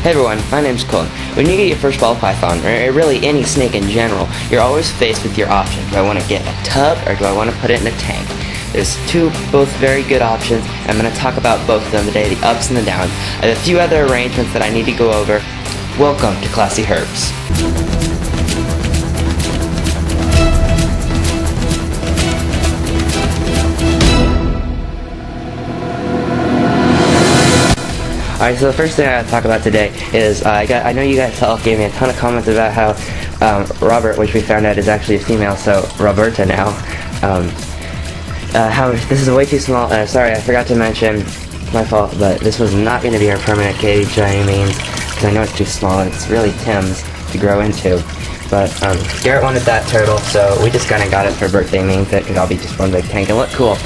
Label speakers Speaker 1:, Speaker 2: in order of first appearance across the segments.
Speaker 1: Hey everyone, my name's Colin. When you get your first ball python, or really any snake in general, you're always faced with your option. Do I want to get a tub, or do I want to put it in a tank? There's both very good options. I'm going to talk about both of them today, the ups and the downs. I have a few other arrangements that I need to go over. Welcome to ClassyHerps. Alright, so the first thing I gotta talk about today is I know you guys all gave me a ton of comments about how Robert, which we found out is actually a female, so Roberta now, how this is way too small. Sorry, I forgot to mention, my fault, but this was not going to be our permanent cage by any means, because I know it's too small. It's really Tim's to grow into. But Garrett wanted that turtle, so we just kind of got it for birthday means it could all be just one big tank and look cool.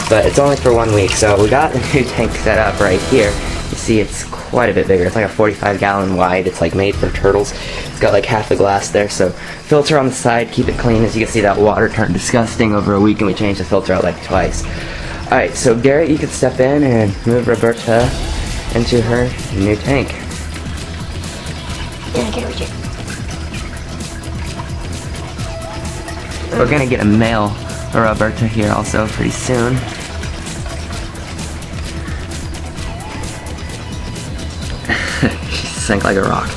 Speaker 1: But it's only for 1 week, so we got the new tank set up right here. You see it's quite a bit bigger. It's like a 45-gallon wide. It's like made for turtles. It's got like half the glass there, so filter on the side, keep it clean. As you can see, that water turned disgusting over a week and we changed the filter out like twice. Alright, so Garrett, you can step in and move Roberta into her new tank. We're gonna get a male Roberta here also pretty soon. She sank like a rock.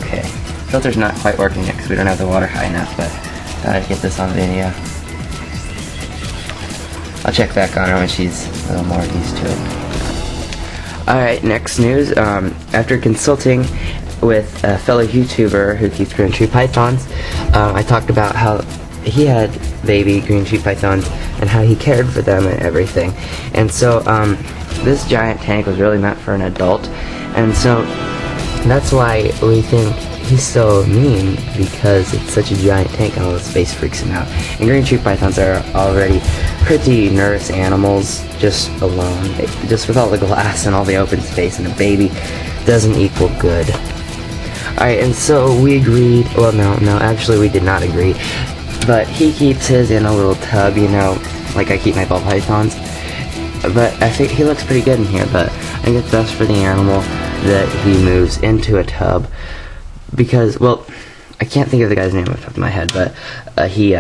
Speaker 1: Okay, filter's not quite working yet because we don't have the water high enough, but thought I'd get this on video. I'll check back on her when she's a little more used to it. Alright, next news. After consulting with a fellow YouTuber who keeps green tree pythons, I talked about how he had baby green tree pythons and how he cared for them and everything. And so this giant tank was really meant for an adult, and so that's why we think he's so mean, because it's such a giant tank and all the space freaks him out. And green tree pythons are already pretty nervous animals just alone. Just with all the glass and all the open space, and a baby doesn't equal good. Alright, and so we agreed, well no, actually we did not agree, but he keeps his in a little tub, you know, like I keep my ball pythons. But I think he looks pretty good in here, but I think it's best for the animal that he moves into a tub, because, well, I can't think of the guy's name off the top of my head, but he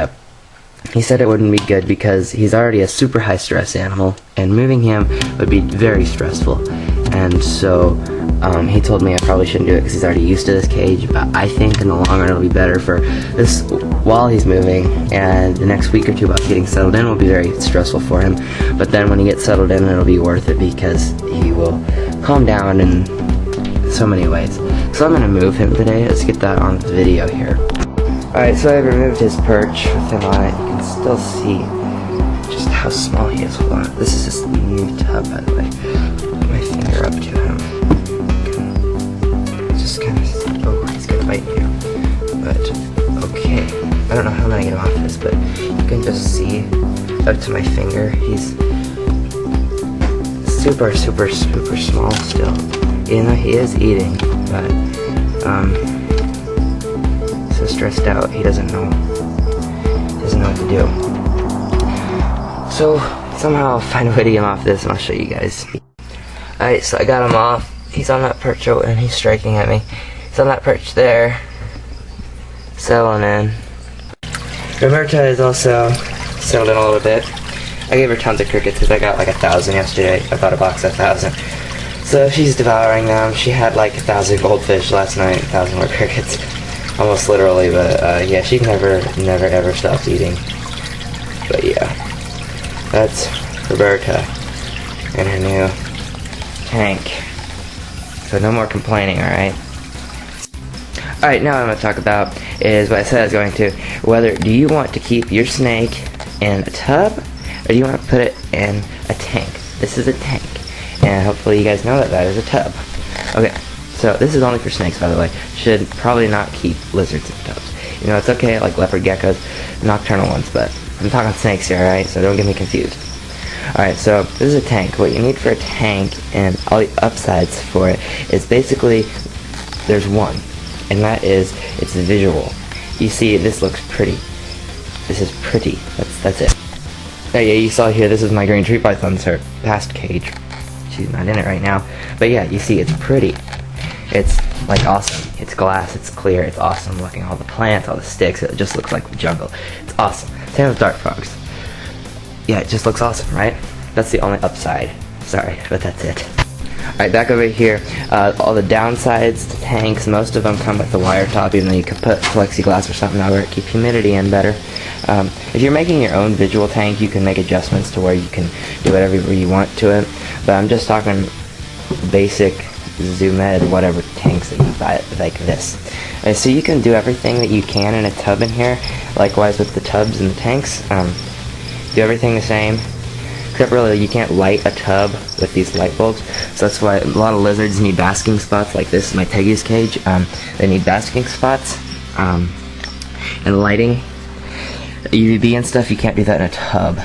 Speaker 1: said it wouldn't be good because he's already a super high stress animal, and moving him would be very stressful. And so he told me I probably shouldn't do it because he's already used to this cage, but I think in the long run it'll be better for this while he's moving, and the next week or two about getting settled in will be very stressful for him, but then when he gets settled in it'll be worth it because he will calm down in so many ways. So I'm going to move him today. Let's get that on the video here. Alright, so I removed his perch with him on it. You can still see just how small he is. Hold on. This is his new tub, by the way. Put my finger up to him. Just kind of, oh, he's gonna bite you. But, okay. I don't know how I'm gonna get him off this, but you can just see up to my finger. He's super small still. You know, he is eating, but, so stressed out, he doesn't know what to do. So, somehow I'll find a way to get him off this and I'll show you guys. Alright, so I got him off. He's on that perch, oh, and he's striking at me. He's on that perch there, settling in. Roberta is also settled in a little bit. I gave her tons of crickets because I got like 1,000 yesterday. I bought a box of 1,000. So she's devouring them. She had like 1,000 goldfish last night, 1,000 more crickets. Almost literally, but yeah, she never ever stops eating. But yeah, that's Roberta and her new tank. So no more complaining, alright? Alright, now what I'm going to talk about is what I said I was going to. Do you want to keep your snake in a tub, or do you want to put it in a tank? This is a tank, and hopefully you guys know that that is a tub. Okay, so this is only for snakes, by the way. Should probably not keep lizards in tubs. You know, it's okay, like leopard geckos, nocturnal ones, but I'm talking snakes here, alright? So don't get me confused. Alright, so this is a tank. What you need for a tank and all the upsides for it is basically, there's one, and that is, it's visual. You see, this looks pretty. This is pretty. That's it. Oh yeah, you saw here, this is my green tree python's her past cage. She's not in it right now. But yeah, you see, it's pretty. It's like awesome. It's glass, it's clear, it's awesome looking. All the plants, all the sticks, it just looks like the jungle. It's awesome. Same with dart frogs. Yeah, it just looks awesome, right? That's the only upside. Sorry, but that's it. Alright, back over here, all the downsides to tanks, most of them come with the wire top, even though you could put plexiglass or something over it, keep humidity in better. If you're making your own visual tank, you can make adjustments to where you can do whatever you want to it, but I'm just talking basic Zoomed, whatever tanks that you buy, like this. So you can do everything that you can in a tub in here, likewise with the tubs and the tanks. Do everything the same. Except really, you can't light a tub with these light bulbs, so that's why a lot of lizards need basking spots. Like this is my Tegus cage. They need basking spots, and lighting. UVB and stuff, you can't do that in a tub.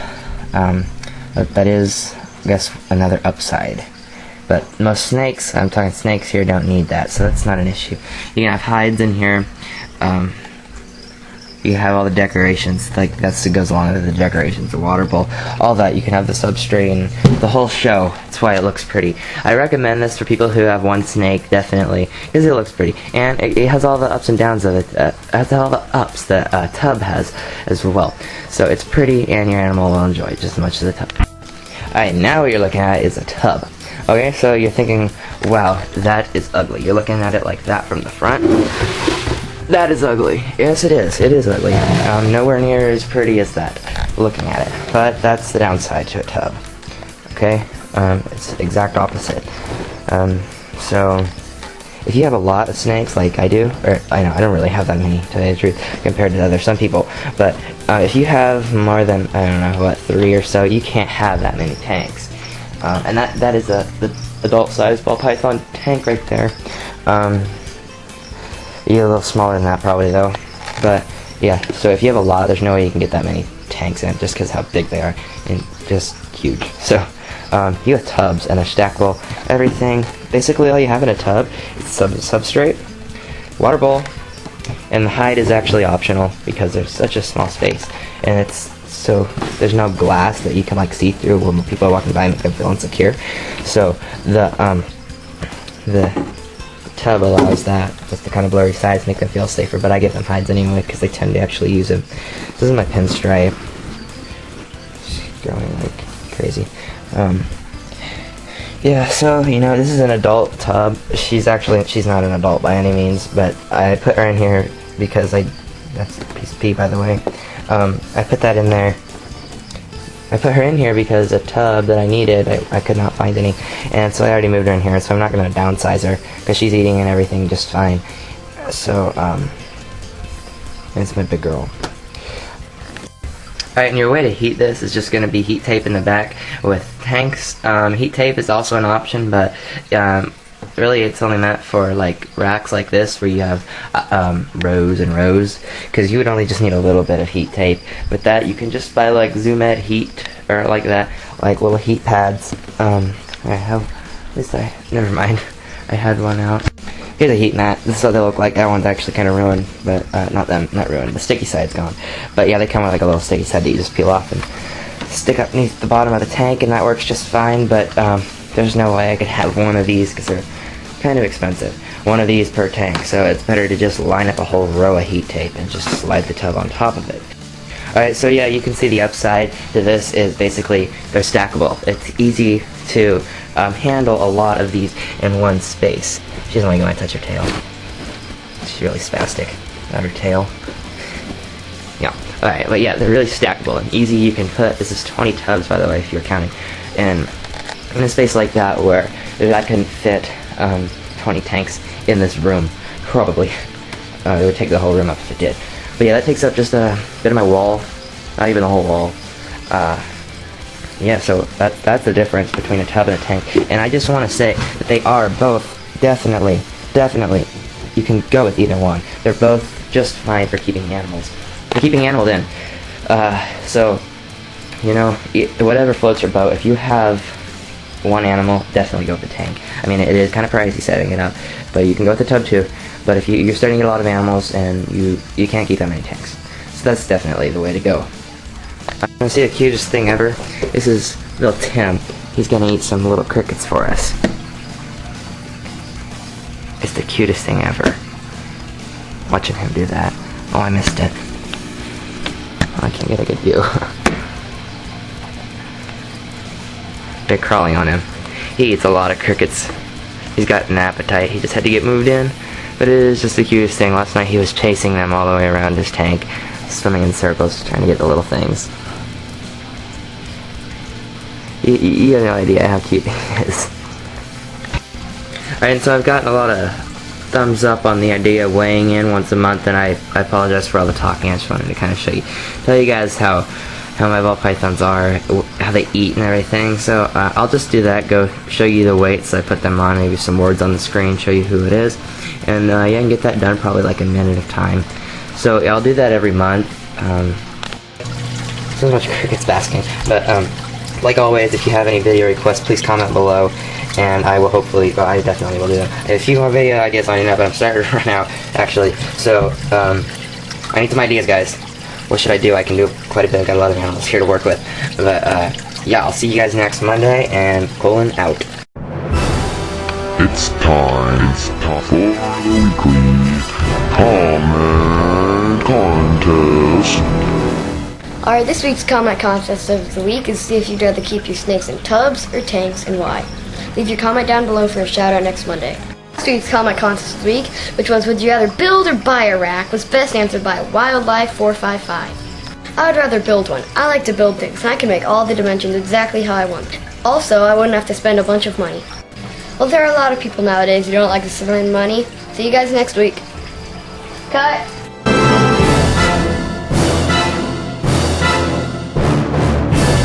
Speaker 1: But that is, I guess, another upside. But most snakes, I'm talking snakes here, don't need that, so that's not an issue. You can have hides in here. You have all the decorations, like that goes along with the decorations, the water bowl, all that. You can have the substrate and the whole show. That's why it looks pretty. I recommend this for people who have one snake, definitely, because it looks pretty. And it has all the ups and downs of it. It has all the ups that a tub has as well. So it's pretty, and your animal will enjoy it just as much as a tub. Alright, now what you're looking at is a tub. Okay, so you're thinking, wow, that is ugly. You're looking at it like that from the front. That is ugly. Yes, it is. It is ugly. Nowhere near as pretty as that, looking at it. But that's the downside to a tub. Okay? It's the exact opposite. So, if you have a lot of snakes, like I do, or I know, I don't really have that many, to tell you the truth, compared to some people, but if you have more than, I don't know, what, 3 or so, you can't have that many tanks. And that is the adult-sized ball python tank right there. You're a little smaller than that probably though, but yeah, so if you have a lot, there's no way you can get that many tanks in just because how big they are, and just huge. So you have tubs and a stackable everything. Basically all you have in a tub is substrate, water bowl, and the hide is actually optional because there's such a small space, and it's so there's no glass that you can like see through when people are walking by and make them feel insecure. So the tub allows that with the kind of blurry sides, make them feel safer, but I give them hides anyway because they tend to actually use them. This is my pinstripe. She's growing like crazy. Yeah, so you know, this is an adult tub. She's not an adult by any means, but I put her in here because that's a piece of pee, by the way. I put that in there. I put her in here because a tub that I needed, I could not find any, and so I already moved her in here, so I'm not going to downsize her, because she's eating and everything just fine. So, it's my big girl. Alright, and your way to heat this is just going to be heat tape in the back with tanks. Heat tape is also an option, but really it's only meant for like racks like this where you have rows and rows, because you would only just need a little bit of heat tape. With that you can just buy like Zoomed heat, or like that, like little heat pads. Never mind, I had one out. Here's a heat mat. This is what they look like. That one's actually kind of ruined, but not ruined. The sticky side's gone. But yeah, they come with like a little sticky side that you just peel off and stick up beneath the bottom of the tank, and that works just fine. But there's no way I could have one of these because they're kind of expensive. One of these per tank, so it's better to just line up a whole row of heat tape and just slide the tub on top of it. Alright, so yeah, you can see the upside to this is basically they're stackable. It's easy to handle a lot of these in one space. She doesn't like when I touch her tail. She's really spastic about her tail. Yeah, alright, but yeah, they're really stackable and easy. You can put, this is 20 tubs by the way if you're counting, and in a space like that where I can fit 20 tanks in this room, probably. It would take the whole room up if it did. But yeah, that takes up just a bit of my wall, not even the whole wall. Yeah, so that's the difference between a tub and a tank. And I just want to say that they are both definitely, you can go with either one. They're both just fine for keeping animals. For keeping animals in. So, you know, whatever floats your boat. If you have one animal, definitely go with the tank. I mean, it is kind of pricey setting it up, but you can go with the tub too. But if you're starting to get a lot of animals, and you can't keep that many tanks. So that's definitely the way to go. I'm gonna see the cutest thing ever. This is little Tim. He's gonna eat some little crickets for us. It's the cutest thing ever. Watching him do that. Oh, I missed it. Oh, I can't get a good view. They're crawling on him. He eats a lot of crickets. He's got an appetite. He just had to get moved in. But it is just the cutest thing. Last night he was chasing them all the way around his tank, swimming in circles, trying to get the little things. You have no idea how cute he is. Alright, so I've gotten a lot of thumbs up on the idea of weighing in once a month, and I apologize for all the talking. I just wanted to kind of tell you guys how my ball pythons are, how they eat and everything. So I'll just do that, go show you the weights. I put them on, maybe some words on the screen, show you who it is, and yeah, I can get that done probably like a minute of time. So I'll do that every month. So much crickets basking, but like always, if you have any video requests, please comment below, and I will hopefully, well, I definitely will do them. I have a few more video ideas on you now, but I'm starting to run out, actually. So I need some ideas, guys. What should I do? I can do quite a bit. I've got a lot of animals here to work with. But yeah, I'll see you guys next Monday, and Colin out.
Speaker 2: It's time for the weekly comment contest.
Speaker 3: Alright, this week's comment contest of the week is to see if you'd rather keep your snakes in tubs or tanks and why. Leave your comment down below for a shout out next Monday. Last week's comment contest of the week, which was would you rather build or buy a rack, was best answered by Wildlife455. I would rather build one. I like to build things, and I can make all the dimensions exactly how I want. Also, I wouldn't have to spend a bunch of money. Well, there are a lot of people nowadays who don't like to spend money. See you guys next week. Cut!